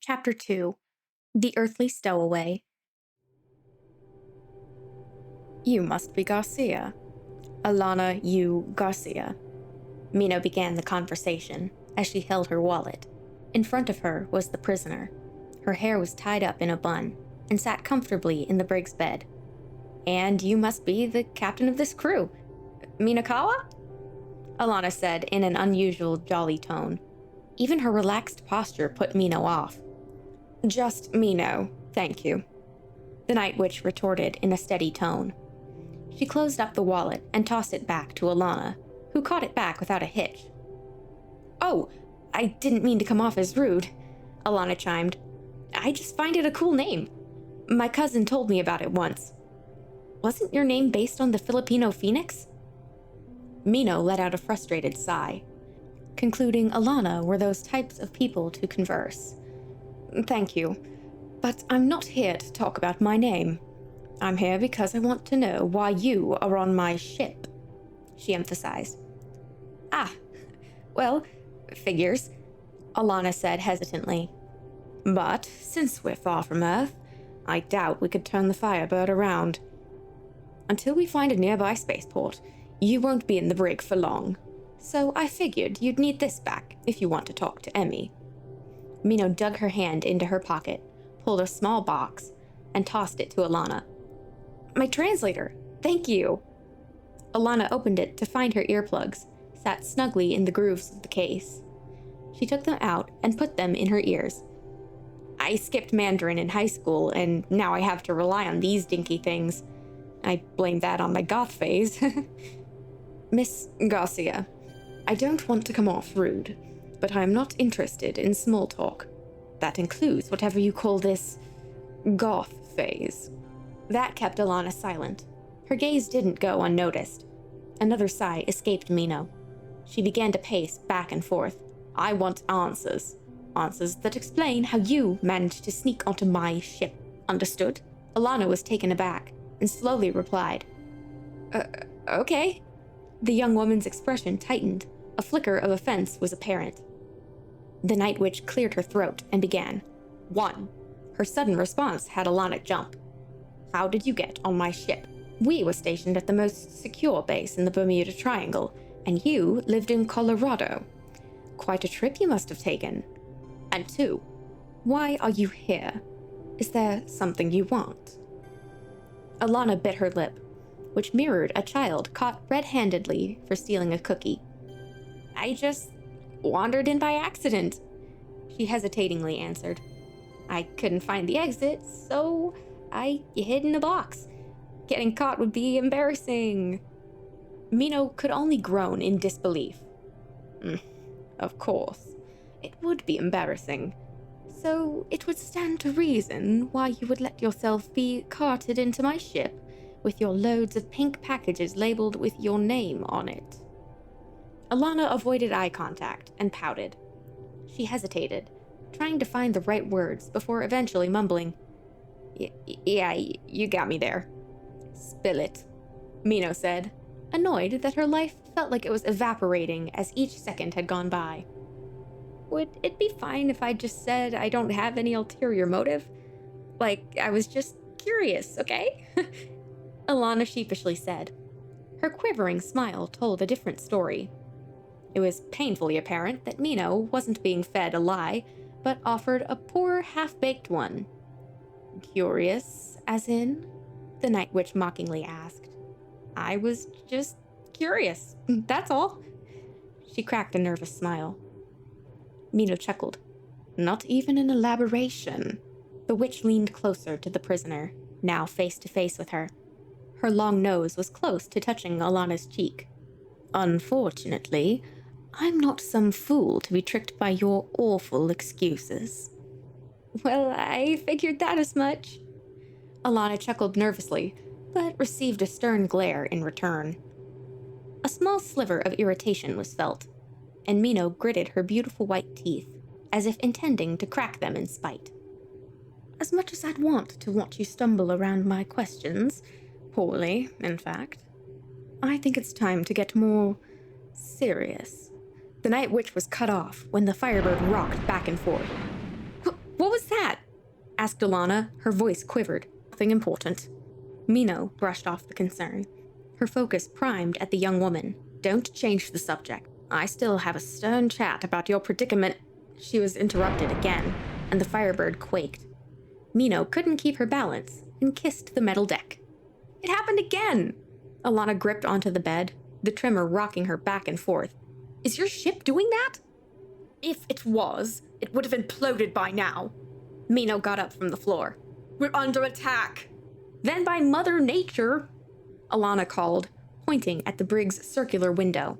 Chapter 2 The Earthly Stowaway. You must be Garcia. Alana, you Garcia. Mino began the conversation as she held her wallet. In front of her was the prisoner. Her hair was tied up in a bun and sat comfortably in the brig's bed. And you must be the captain of this crew. Minokawa? Alana said in an unusual jolly tone. Even her relaxed posture put Mino off. Just Mino, thank you, the Night Witch retorted in a steady tone. She closed up the wallet and tossed it back to Alana, who caught it back without a hitch. Oh, I didn't mean to come off as rude, Alana chimed. I just find it a cool name. My cousin told me about it once. Wasn't your name based on the Filipino phoenix? Mino let out a frustrated sigh, concluding Alana were those types of people to converse. Thank you, but I'm not here to talk about my name. I'm here because I want to know why you are on my ship, she emphasized. Ah, well, figures, Alana said hesitantly. But since we're far from Earth, I doubt we could turn the Firebird around. Until we find a nearby spaceport, you won't be in the brig for long. So I figured you'd need this back if you want to talk to Emmy. Mino dug her hand into her pocket, pulled a small box, and tossed it to Alana. My translator, thank you. Alana opened it to find her earplugs, sat snugly in the grooves of the case. She took them out and put them in her ears. I skipped Mandarin in high school, and now I have to rely on these dinky things. I blame that on my goth phase. Miss Garcia, I don't want to come off rude, but I am not interested in small talk. That includes whatever you call this goth phase. That kept Alana silent. Her gaze didn't go unnoticed. Another sigh escaped Mino. She began to pace back and forth. I want answers. Answers that explain how you managed to sneak onto my ship. Understood? Alana was taken aback and slowly replied. Okay. The young woman's expression tightened. A flicker of offense was apparent. The Night Witch cleared her throat and began. 1. Her sudden response had Alana jump. How did you get on my ship? We were stationed at the most secure base in the Bermuda Triangle, and you lived in Colorado. Quite a trip you must have taken. And 2. Why are you here? Is there something you want? Alana bit her lip, which mirrored a child caught red-handedly for stealing a cookie. I just wandered in by accident, she hesitatingly answered. I couldn't find the exit, so I hid in a box. Getting caught would be embarrassing. Mino could only groan in disbelief. Of course, it would be embarrassing. So it would stand to reason why you would let yourself be carted into my ship with your loads of pink packages labeled with your name on it. Alana avoided eye contact and pouted. She hesitated, trying to find the right words before eventually mumbling, Yeah, you got me there. Spill it, Mino said, annoyed that her life felt like it was evaporating as each second had gone by. Would it be fine if I just said I don't have any ulterior motive? Like, I was just curious, okay? Alana sheepishly said. Her quivering smile told a different story. It was painfully apparent that Mino wasn't being fed a lie, but offered a poor, half-baked one. Curious, as in? The Night Witch mockingly asked. I was just curious, that's all. She cracked a nervous smile. Mino chuckled. Not even an elaboration. The witch leaned closer to the prisoner, now face to face with her. Her long nose was close to touching Alana's cheek. Unfortunately, I'm not some fool to be tricked by your awful excuses. Well, I figured that as much. Alana chuckled nervously, but received a stern glare in return. A small sliver of irritation was felt, and Mino gritted her beautiful white teeth, as if intending to crack them in spite. As much as I'd want to watch you stumble around my questions, poorly, in fact, I think it's time to get more serious. The Night Witch was cut off when the Firebird rocked back and forth. What was that? Asked Alana. Her voice quivered. Nothing important. Mino brushed off the concern, her focus primed at the young woman. Don't change the subject. I still have a stern chat about your predicament. She was interrupted again, and the Firebird quaked. Mino couldn't keep her balance and kissed the metal deck. It happened again! Alana gripped onto the bed, the tremor rocking her back and forth. Is your ship doing that? If it was, it would have imploded by now. Mino got up from the floor. We're under attack. Then by Mother Nature, Alana called, pointing at the brig's circular window.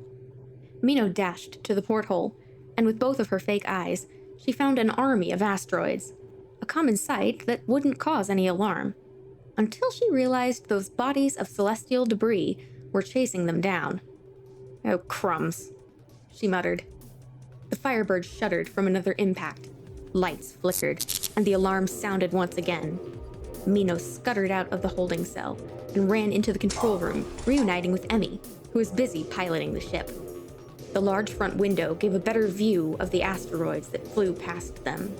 Mino dashed to the porthole, and with both of her fake eyes, she found an army of asteroids, a common sight that wouldn't cause any alarm, until she realized those bodies of celestial debris were chasing them down. Oh, crumbs, she muttered. The Firebird shuddered from another impact. Lights flickered, and the alarm sounded once again. Mino scuttered out of the holding cell and ran into the control room, reuniting with Emmy, who was busy piloting the ship. The large front window gave a better view of the asteroids that flew past them.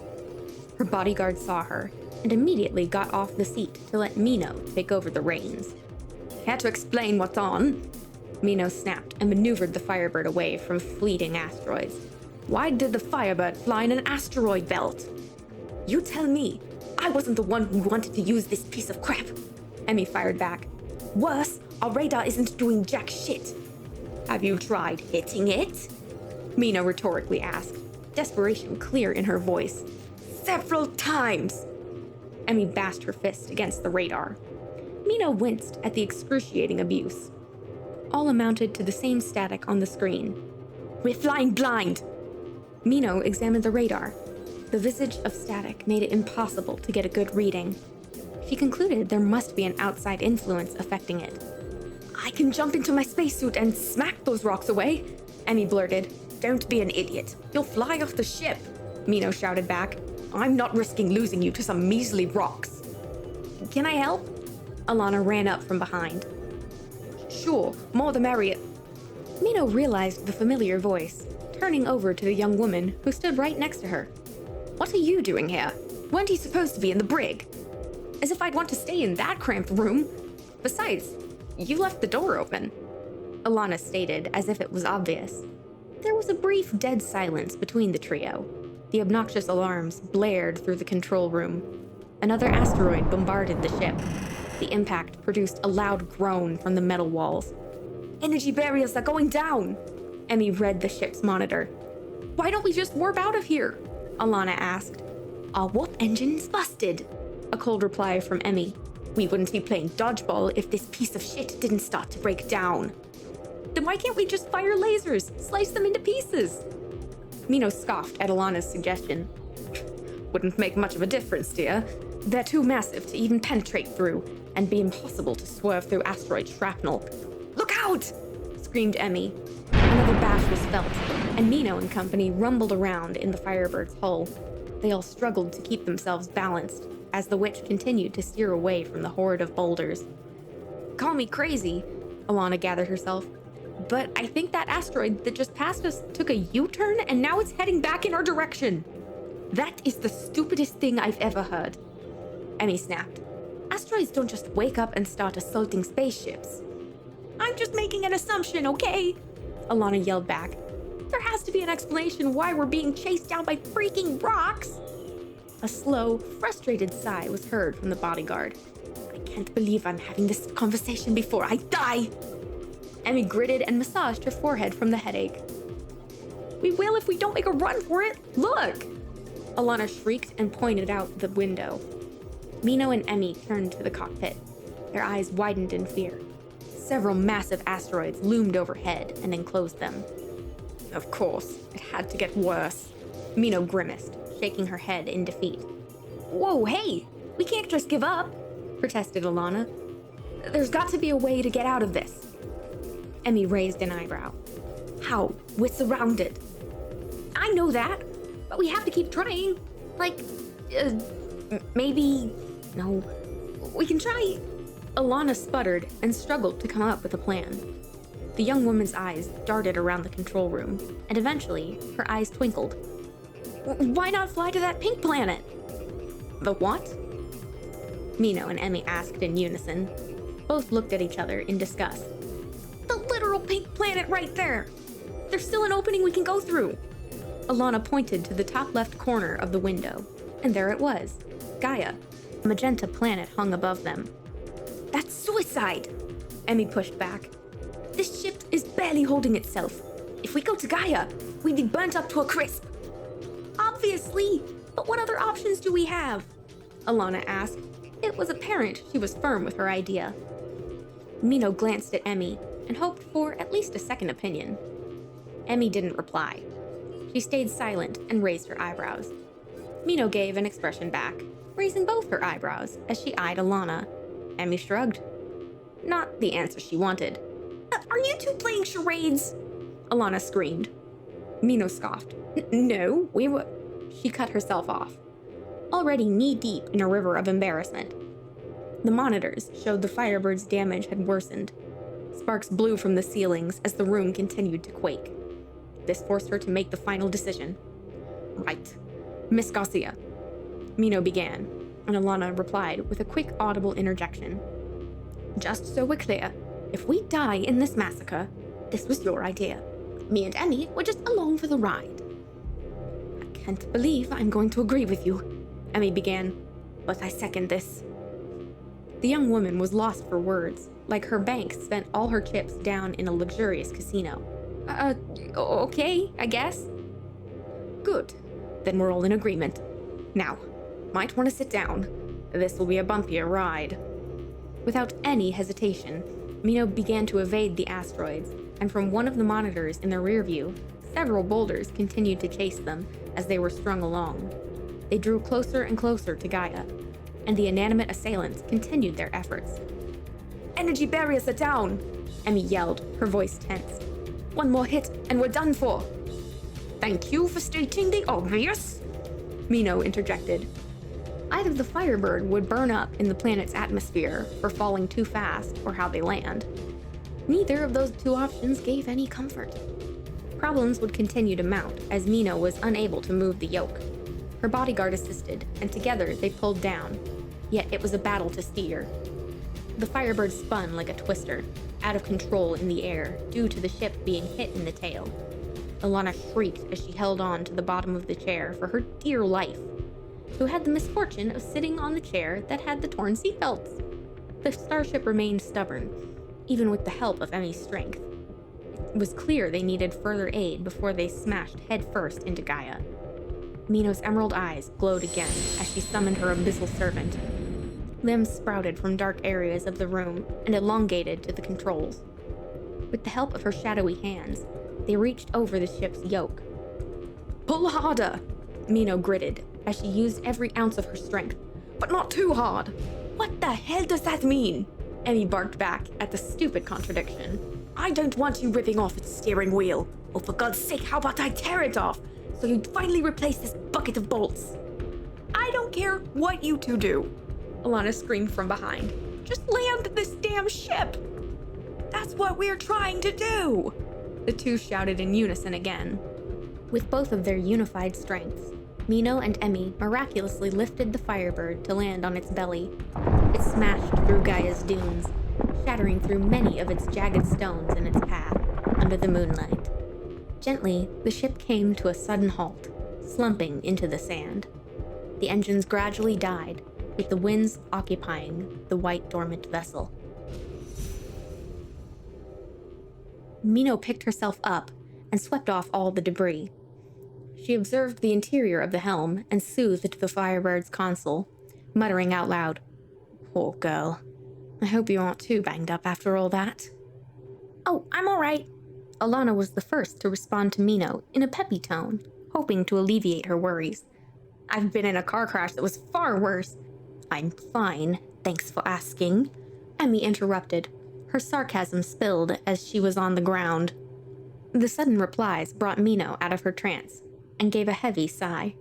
Her bodyguard saw her and immediately got off the seat to let Mino take over the reins. Had to explain what's on. Mino snapped and maneuvered the Firebird away from fleeting asteroids. Why did the Firebird fly in an asteroid belt? You tell me. I wasn't the one who wanted to use this piece of crap. Emmy fired back. Worse, our radar isn't doing jack shit. Have you tried hitting it? Mino rhetorically asked, desperation clear in her voice. Several times. Emmy bashed her fist against the radar. Mino winced at the excruciating abuse. All amounted to the same static on the screen. We're flying blind. Mino examined the radar. The visage of static made it impossible to get a good reading. She concluded there must be an outside influence affecting it. I can jump into my spacesuit and smack those rocks away, Emmy blurted. Don't be an idiot. You'll fly off the ship, Mino shouted back. I'm not risking losing you to some measly rocks. Can I help? Alana ran up from behind. Sure, more the merrier. Mino realized the familiar voice, turning over to the young woman who stood right next to her. What are you doing here? Weren't you supposed to be in the brig? As if I'd want to stay in that cramped room. Besides, you left the door open, Alana stated as if it was obvious. There was a brief dead silence between the trio. The obnoxious alarms blared through the control room. Another asteroid bombarded the ship. The impact produced a loud groan from the metal walls. Energy barriers are going down, Emmy read the ship's monitor. Why don't we just warp out of here? Alana asked. Our warp engine's busted, a cold reply from Emmy. We wouldn't be playing dodgeball if this piece of shit didn't start to break down. Then why can't we just fire lasers, slice them into pieces? Mino scoffed at Alana's suggestion. Wouldn't make much of a difference, dear. They're too massive to even penetrate through, and be impossible to swerve through asteroid shrapnel. Look out! Screamed Emmy. Another bash was felt, and Mino and company rumbled around in the Firebird's hull. They all struggled to keep themselves balanced, as the witch continued to steer away from the horde of boulders. Call me crazy, Alana gathered herself, but I think that asteroid that just passed us took a U-turn and now it's heading back in our direction. That is the stupidest thing I've ever heard. Emmy snapped. Asteroids don't just wake up and start assaulting spaceships. I'm just making an assumption, okay? Alana yelled back. There has to be an explanation why we're being chased down by freaking rocks. A slow, frustrated sigh was heard from the bodyguard. I can't believe I'm having this conversation before I die. Emmy gritted and massaged her forehead from the headache. We will if we don't make a run for it. Look! Alana shrieked and pointed out the window. Mino and Emmy turned to the cockpit. Their eyes widened in fear. Several massive asteroids loomed overhead and enclosed them. Of course, it had to get worse. Mino grimaced, shaking her head in defeat. Whoa, hey! We can't just give up, protested Alana. There's got to be a way to get out of this. Emmy raised an eyebrow. How? We're surrounded. I know that, but we have to keep trying. Maybe... No. We can try... Alana sputtered and struggled to come up with a plan. The young woman's eyes darted around the control room, and eventually, her eyes twinkled. Why not fly to that pink planet? The what? Mino and Emmy asked in unison. Both looked at each other in disgust. The literal pink planet right there! There's still an opening we can go through! Alana pointed to the top left corner of the window, and there it was, Gaia. A magenta planet hung above them. That's suicide! Emmy pushed back. This ship is barely holding itself. If we go to Gaia, we'd be burnt up to a crisp. Obviously, but what other options do we have? Alana asked. It was apparent she was firm with her idea. Mino glanced at Emmy and hoped for at least a second opinion. Emmy didn't reply. She stayed silent and raised her eyebrows. Mino gave an expression back, raising both her eyebrows as she eyed Alana. Emmy shrugged. Not the answer she wanted. Are you two playing charades? Alana screamed. Mino scoffed. No, we were... She cut herself off, already knee-deep in a river of embarrassment. The monitors showed the Firebird's damage had worsened. Sparks blew from the ceilings as the room continued to quake. This forced her to make the final decision. Right. Miss Garcia. Mino began, and Alana replied with a quick audible interjection. Just so we're clear, if we die in this massacre, this was your idea. Me and Emmy were just along for the ride. I can't believe I'm going to agree with you, Emmy began, but I second this. The young woman was lost for words, like her bank spent all her chips down in a luxurious casino. Okay, I guess. Good. Then we're all in agreement. Now, might want to sit down. This will be a bumpier ride. Without any hesitation, Mino began to evade the asteroids, and from one of the monitors in their rear view, several boulders continued to chase them as they were strung along. They drew closer and closer to Gaia, and the inanimate assailants continued their efforts. Energy barriers are down, Emmy yelled, her voice tense. One more hit and we're done for. Thank you for stating the obvious, Mino interjected. Either the Firebird would burn up in the planet's atmosphere for falling too fast or how they land. Neither of those two options gave any comfort. Problems would continue to mount as Mino was unable to move the yoke. Her bodyguard assisted, and together they pulled down, yet it was a battle to steer. The Firebird spun like a twister, out of control in the air due to the ship being hit in the tail. Alana shrieked as she held on to the bottom of the chair for her dear life, who had the misfortune of sitting on the chair that had the torn seatbelts. The starship remained stubborn, even with the help of Emmy's strength. It was clear they needed further aid before they smashed headfirst into Gaia. Mino's emerald eyes glowed again as she summoned her abyssal servant. Limbs sprouted from dark areas of the room and elongated to the controls. With the help of her shadowy hands, they reached over the ship's yoke. Pull harder, Mino gritted as she used every ounce of her strength, but not too hard. What the hell does that mean? Emmy barked back at the stupid contradiction. I don't want you ripping off its steering wheel. Oh, for God's sake, how about I tear it off so you'd finally replace this bucket of bolts? I don't care what you two do, Alana screamed from behind. Just land this damn ship! That's what we're trying to do! The two shouted in unison again. With both of their unified strengths, Mino and Emmy miraculously lifted the Firebird to land on its belly. It smashed through Gaia's dunes, shattering through many of its jagged stones in its path under the moonlight. Gently, the ship came to a sudden halt, slumping into the sand. The engines gradually died, with the winds occupying the white dormant vessel. Mino picked herself up and swept off all the debris. She observed the interior of the helm and soothed the Firebird's console, muttering out loud, Poor girl. I hope you aren't too banged up after all that. Oh, I'm all right. Alana was the first to respond to Mino in a peppy tone, hoping to alleviate her worries. I've been in a car crash that was far worse. I'm fine, thanks for asking, Emmy interrupted, her sarcasm spilled as she was on the ground. The sudden replies brought Mino out of her trance and gave a heavy sigh.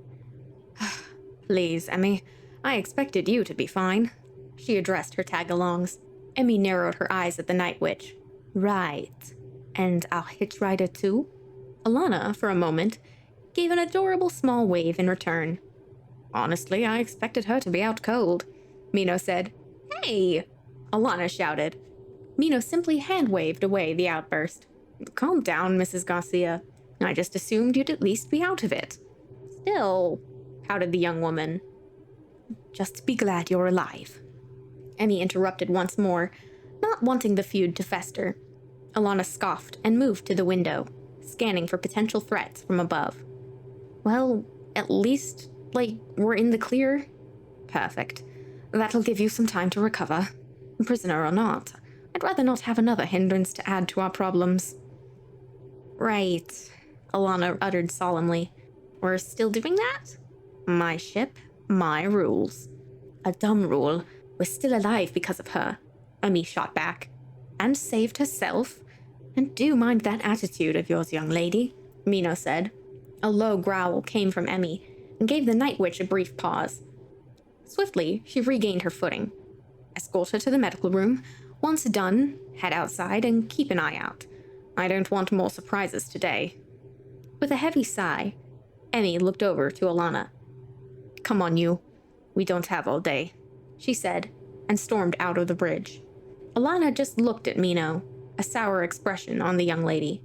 Please, Emmy, I expected you to be fine, she addressed her tag-alongs. Emmy narrowed her eyes at the Night Witch. Right. And our hitchrider too? Alana, for a moment, gave an adorable small wave in return. Honestly, I expected her to be out cold, Mino said. Hey! Alana shouted. Mino simply hand-waved away the outburst. Calm down, Mrs. Garcia. I just assumed you'd at least be out of it. Still, pouted the young woman. Just be glad you're alive. Emmy interrupted once more, not wanting the feud to fester. Alana scoffed and moved to the window, scanning for potential threats from above. Well, at least, we're in the clear? Perfect. That'll give you some time to recover. Prisoner or not, I'd rather not have another hindrance to add to our problems. Right, Alana uttered solemnly. We're still doing that? My ship, my rules. A dumb rule. We're still alive because of her, Emmy shot back. And saved herself? And do mind that attitude of yours, young lady, Mino said. A low growl came from Emmy and gave the Night Witch a brief pause. Swiftly, she regained her footing. Escort her to the medical room. Once done, head outside and keep an eye out. I don't want more surprises today. With a heavy sigh, Emmy looked over to Alana. Come on, you. We don't have all day, she said, and stormed out of the bridge. Alana just looked at Mino, a sour expression on the young lady.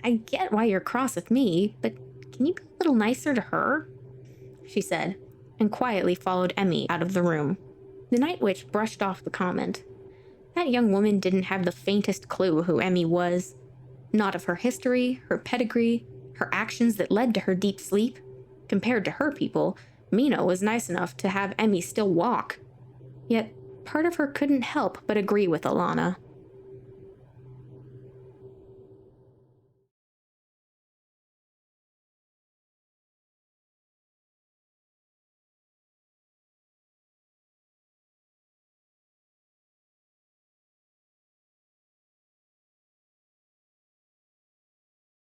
I get why you're cross with me, but can you be a little nicer to her? She said, and quietly followed Emmy out of the room. The Night Witch brushed off the comment. That young woman didn't have the faintest clue who Emmy was. Not of her history, her pedigree, her actions that led to her deep sleep. Compared to her people, Mino was nice enough to have Emmy still walk. Yet, part of her couldn't help but agree with Alana.